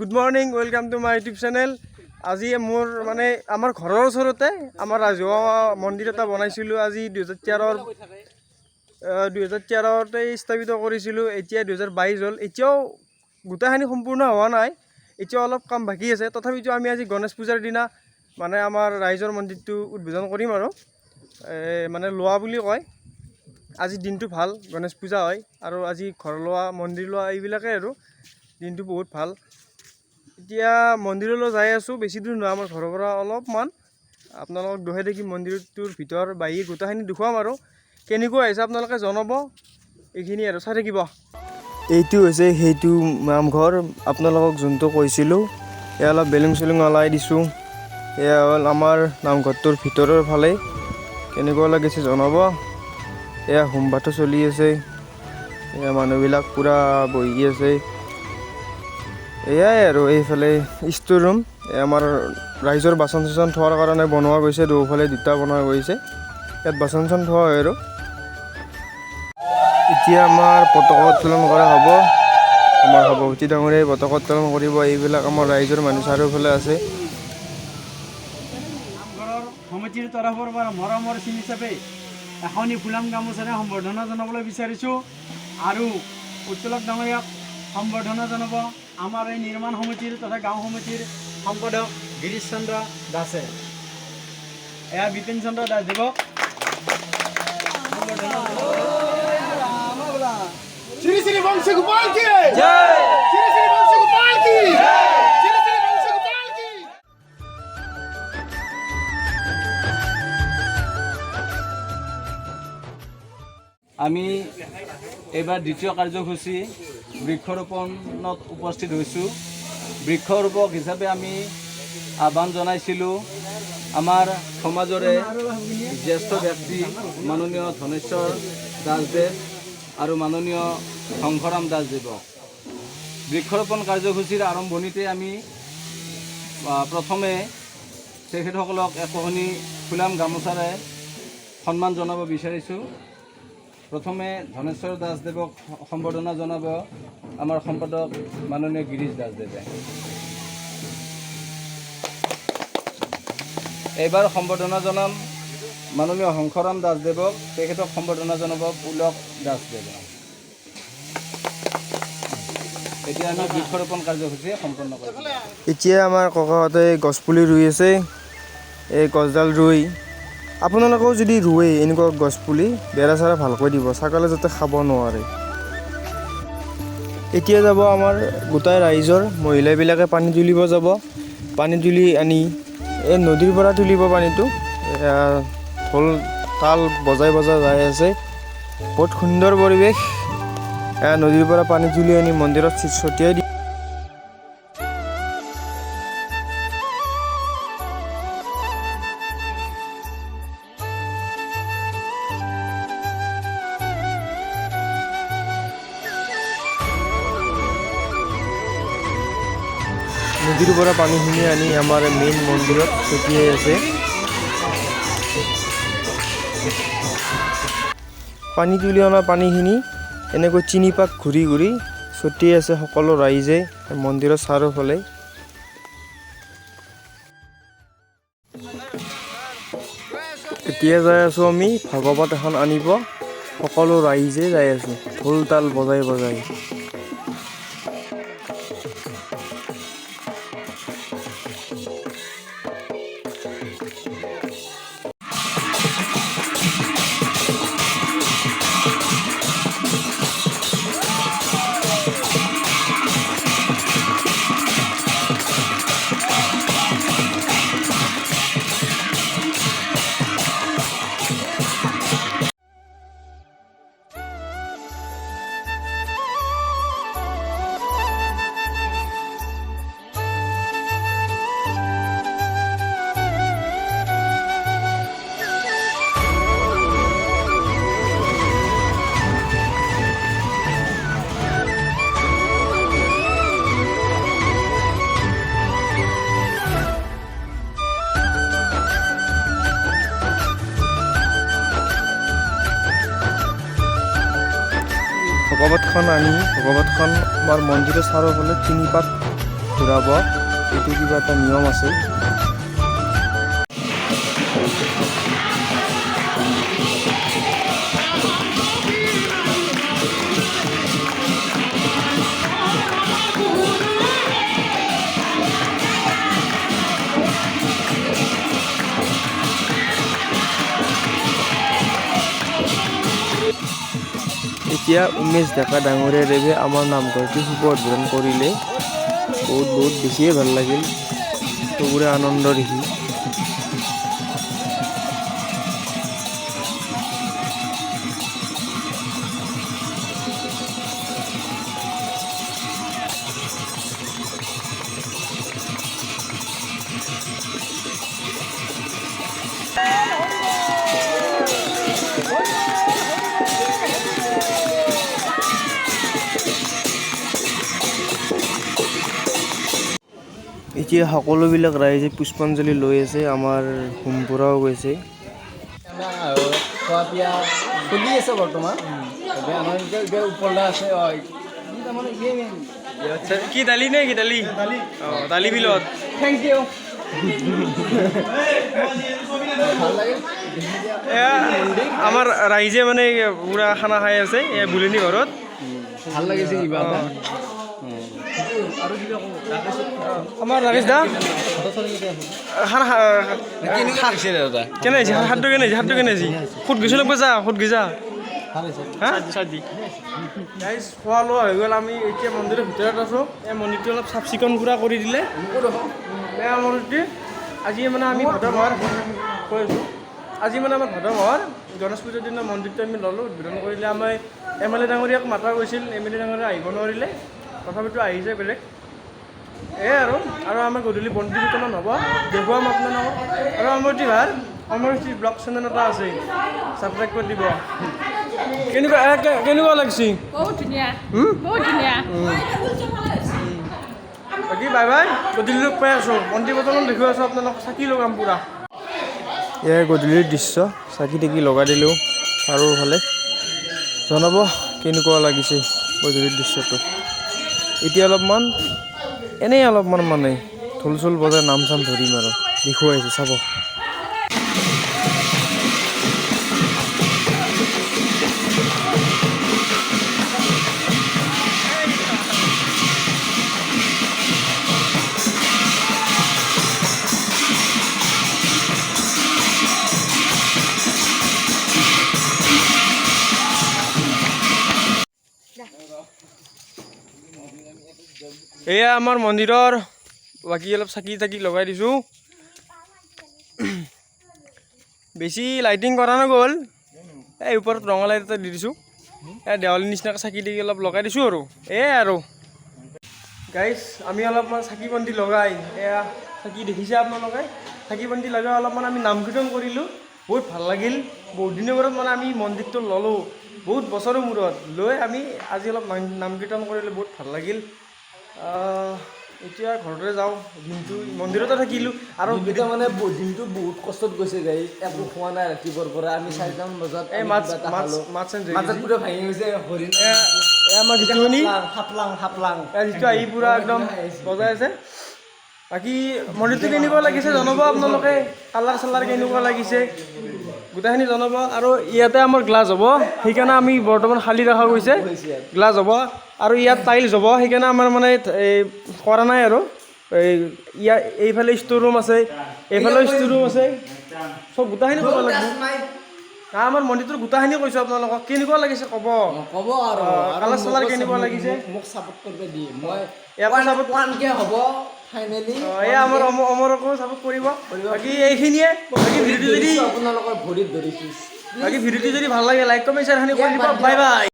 Good morning, welcome to my YouTube channel. আজি মোৰ মানে আমাৰ ঘৰৰ ওচৰতে আমাৰ ৰাজহুৱা মন্দিৰ এটা বনাইছিলোঁ। আজি 2013তে স্থাপিত কৰিছিলোঁ। এতিয়া 2022 হ'ল। এতিয়াও গোটেইখিনি সম্পূৰ্ণ হোৱা নাই, এতিয়াও অলপ কাম বাকী আছে। তথাপিতো আমি আজি গণেশ পূজাৰ দিনা মানে আমাৰ ৰাইজৰ মন্দিৰটো উদ্বোধন কৰিম আৰু মানে লোৱা বুলি কয়। আজি দিনটো ভাল, গণেশ পূজা হয় আৰু আজি ঘৰ লোৱা, মন্দিৰ লোৱা এইবিলাকেই আৰু দিনটো বহুত ভাল। এতিয়া মন্দিৰলৈ যাই আছোঁ, বেছি দূৰ নহয় আমাৰ ঘৰৰ পৰা অলপমান। আপোনালোকক দেখুৱাই দেখি মন্দিৰটোৰ ভিতৰ বাহিৰ গোটেইখিনি দেখুৱাম আৰু কেনেকুৱা হৈছে আপোনালোকে জনাব। এইখিনি আৰু চাই থাকিব। এইটো হৈছে সেইটো নামঘৰ, আপোনালোকক যোনটো কৈছিলোঁ। এয়া অলপ বেলুং চেলুং ওলাই দিছোঁ। এয়া হ'ল আমাৰ নামঘৰটোৰ ভিতৰৰ ফালে, কেনেকুৱা লাগিছে জনাব। এয়া হোমভাতো চলি আছে, এয়া মানুহবিলাক পূৰা বহি আছে। এয়াই আৰু এইফালে ষ্ট'ৰ ৰুম, আমাৰ ৰাইজৰ বাচন চাচন থোৱাৰ কাৰণে বনোৱা গৈছে। দুফালে দুটা বনোৱা গৈছে, ইয়াত বাচন চাচন থোৱা হয় আৰু। এতিয়া আমাৰ পতাকা উত্তোলন কৰা হ'ব। আমাৰ সভাপতি ডাঙৰীয়াই পতাকা উত্তোলন কৰিব। এইবিলাক আমাৰ ৰাইজৰ মানুহ চাৰিওফালে আছে। নামঘৰৰ সমিতিৰ তৰফৰ পৰা মৰমৰ চিন হিচাপে এখনি ফুলাম গামোচাৰে সম্বৰ্ধনা জনাবলৈ বিচাৰিছোঁ আৰু উত্তোলক ডাঙৰীয়াক সম্বৰ্ধনা জনাব আমাৰ এই নিৰ্মাণ সমিতিৰ তথা গাঁও সমিতিৰ সম্পাদক গিৰীশ চন্দ্ৰ দাসে। এয়া বিপিন চন্দ্ৰ দাসদেৱক श्री श्री वंश गोपाल की जय, श्री श्री वंश गोपाल की जय, श्री श्री वंश गोपाल की। আমি এইবাৰ দ্বিতীয় কাৰ্যসূচী বৃক্ষৰোপণত উপস্থিত হৈছোঁ। বৃক্ষৰোপক হিচাপে আমি আহ্বান জনাইছিলোঁ আমাৰ সমাজৰে জ্যেষ্ঠ ব্যক্তি মাননীয় ধনেশ্বৰ দাসদেৱ আৰু মাননীয় শংকৰাম দাসদেৱক। বৃক্ষৰোপণ কাৰ্যসূচীৰ আৰম্ভণিতে আমি প্ৰথমে তেখেতসকলক একোখনি ফুলাম গামোচাৰে সন্মান জনাব বিচাৰিছোঁ। প্ৰথমে ধনেশ্বৰ দাসদেৱক সম্বৰ্ধনা জনাব আমাৰ সম্পাদক মাননীয় গিৰীশ দাসদেৱে। এইবাৰ সম্বৰ্ধনা জনাম মাননীয় শংকৰাম দাসদেৱক, তেখেতক সম্বৰ্ধনা জনাব পুলক দাসদেৱে। এতিয়া আমি বৃক্ষৰোপণ কাৰ্যসূচী সম্পন্ন কৰিম। এতিয়া আমাৰ ককাহঁতে গছপুলি ৰুই আছে। এই গছডাল ৰুই আপোনালোকেও যদি ৰুৱে এনেকুৱা গছপুলি, বেৰা চেৰা ভালকৈ দিব, ছাগলী যাতে খাব নোৱাৰে। এতিয়া যাব আমাৰ গোটাই ৰাইজৰ মহিলাবিলাকে পানী তুলিব যাব। পানী তুলি আনি এই নদীৰ পৰা তুলিব পানীটো। ঢোল তাল বজাই বজাই যাই আছে, বহুত সুন্দৰ পৰিৱেশ। নদীৰ পৰা পানী তুলি আনি মন্দিৰত ছটিয়াই দিয়ে। নদীৰ পৰা পানীখিনি আনি আমাৰ মেইন মন্দিৰত ছটিয়াই আছে। পানী তুলি অনা পানীখিনি এনেকৈ তিনিপাক ঘূৰি ঘূৰি ছটিয়াই আছে সকলো ৰাইজে মন্দিৰৰ চাৰিওফালে। এতিয়া যাই আছোঁ আমি ভাগৱত এখন আনিব, সকলো ৰাইজে যাই আছোঁ ঢোল তাল বজাই বজাই। ভগৱতখন আনি ভগৱতখন আমাৰ মন্দিৰৰ চাৰিওফালে তিনিপাক ঘূৰাব, এইটো কিবা এটা নিয়ম আছে। এতিয়া উমেশ ডেকা ডাঙৰীয়াদেৱে আমাৰ নামঘৰটো শুভ উদ্বোধন কৰিলে। বহুত বেছিয়ে ভাল লাগিল, চবৰে আনন্দ দেখি। এতিয়া সকলোবিলাক ৰাইজে পুষ্পাঞ্জলি লৈ আছে, আমাৰ হোমপুৰাও গৈছে। খোৱা পিয়া চলি আছে বৰ্তমান, ওপৰলৈ আছে। কি দালি নে কি দালি? দালি বিলত। Thank you. ভাল লাগিল। আমাৰ ৰাইজে মানে পুৰা খানা খাই আছে বুলনি ঘৰত। ভাল লাগিছে কিবা এটা। আমাৰ ৰাকেশ দা খানা কেনে হৈছে? হাতটো কেনে হৈছে? হাতটো কেনে হৈছে? সুত গৈছে লগ যা, সুত গৈছা খোৱা লোৱা হৈ গ'ল। আমি এতিয়া মন্দিৰৰ ভিতৰত আছোঁ। এই মন্দিৰটো অলপ চাফ চিকুণ পুৰা কৰি দিলে। বেয়া মন্দিৰটো আজি মানে আমি ভাদ মাহৰ কৈ আছোঁ, আজি মানে আমাৰ ভাদ মাহৰ গণেশ পূজাৰ দিনা মন্দিৰটো আমি ল'লোঁ, উদ্বোধন কৰিলে। আমাৰ MLA ডাঙৰীয়াক মাতা গৈছিল, MLA ডাঙৰীয়া আহিব নোৱাৰিলে, তথাপিতো আহিছে বেলেগ। এয়াই আৰু আমাৰ গধূলি বন্তি বিতৰণ হ'ব, দেখুৱাম আপোনালোকক। আৰু অমৰতি ভাৰ অমৰতি ব্লগ চেনেল এটা আছে, ছাবস্ক্ৰাইব কৰি দিব। কেনেকুৱা লাগিছে? বহুত ধুনীয়া, বহুত ধুনীয়া। বাকী বাই বাই, গধূলি লগ পাই আছোঁ। বন্তি বৰ্তমান দেখুৱাই আছোঁ আপোনালোকক, চাকি লগাম পূৰা। এয়াই গধূলিৰ দৃশ্য, চাকি তাকি লগাই দিলোঁ চাৰিওফালে। জনাব কেনেকুৱা লাগিছে গধূলিৰ দৃশ্যটো। এতিয়া অলপমান মানে ঢোল চোল বজাই নাম চাম ধৰিম আৰু দেখুৱাইছোঁ, চাব। এয়া আমাৰ মন্দিৰৰ বাকী অলপ চাকি তাকি লগাই দিছোঁ। বেছি লাইটিং কৰা নগ'ল, এই ওপৰত ৰঙা লাইট এটা দি দিছোঁ। এই দেৱালীৰ নিচিনাকৈ চাকি তাকি অলপ লগাই দিছোঁ আৰু এয়াই আৰু গাইজ। আমি অলপমান চাকি বন্তি লগাই এয়া চাকি দেখিছে আপোনালোকে, চাকি বন্তি লগাই অলপমান আমি নাম কীৰ্তন কৰিলোঁ। বহুত ভাল লাগিল। বহুত দিনৰ মূৰত মানে আমি মন্দিৰটো ল'লোঁ, বহুত বছৰৰ মূৰত লৈ আমি আজি অলপ নাম কীৰ্তন কৰিলোঁ, বহুত ভাল লাগিল। এতিয়া ঘৰতে যাওঁ, দিনটো মন্দিৰতে থাকিলোঁ। আৰু এতিয়া মানে দিনটো বহুত কষ্টত গৈছে গাইজ, একো খোৱা নাই ৰাতিপুৱাৰ পৰা। আমি 4টামান বজাত এই মাছ পুৰা ভাঙি গৈছে। হৰিণ আমাৰ যিটো হাপলাং যিটো আহি পুৰা একদম বজাই আছে। বাকী মন্দিৰটো কেনেকুৱা লাগিছে জনাব আপোনালোকে, কালাৰ চালাৰ কেনেকুৱা লাগিছে গোটেইখিনি জনাব। আৰু ইয়াতে আমাৰ গ্লাছ হ'ব, সেইকাৰণে আমি বৰ্তমান খালী ৰখা গৈছে। গ্লাছ হ'ব আৰু ইয়াত টাইলছ হ'ব, সেইকাৰণে আমাৰ মানে এই কৰা নাই আৰু। ইয়াত এইফালে ষ্ট'ৰ ৰুম আছে, এইফালেও ষ্ট'ৰ ৰুম আছে, চব গোটেইখিনি ক'ব লাগিব। আমাৰ মন্দিৰটোৰ গোটেইখিনি কৈছোঁ আপোনালোকক, কেনেকুৱা লাগিছে ক'ব আৰু কালাৰ চালাৰ কেনেকুৱা লাগিছে মোক ছাপোৰ্ট কৰিব দিয়ে। মই ইয়াকো ছাপোৰ্ট 1K হ'ব ফাইনেলি। এয়া আমাৰ অমৰকো ছাপোৰ্ট কৰিব। বাকী এইখিনিয়ে। বাকী ভিডিঅ'টো যদি আপোনালোকৰ ভৰিত ধৰিছোঁ। ভাল লাগে লাইক কমেণ্ট শ্বেয়াৰ কৰি দিব। Bye bye.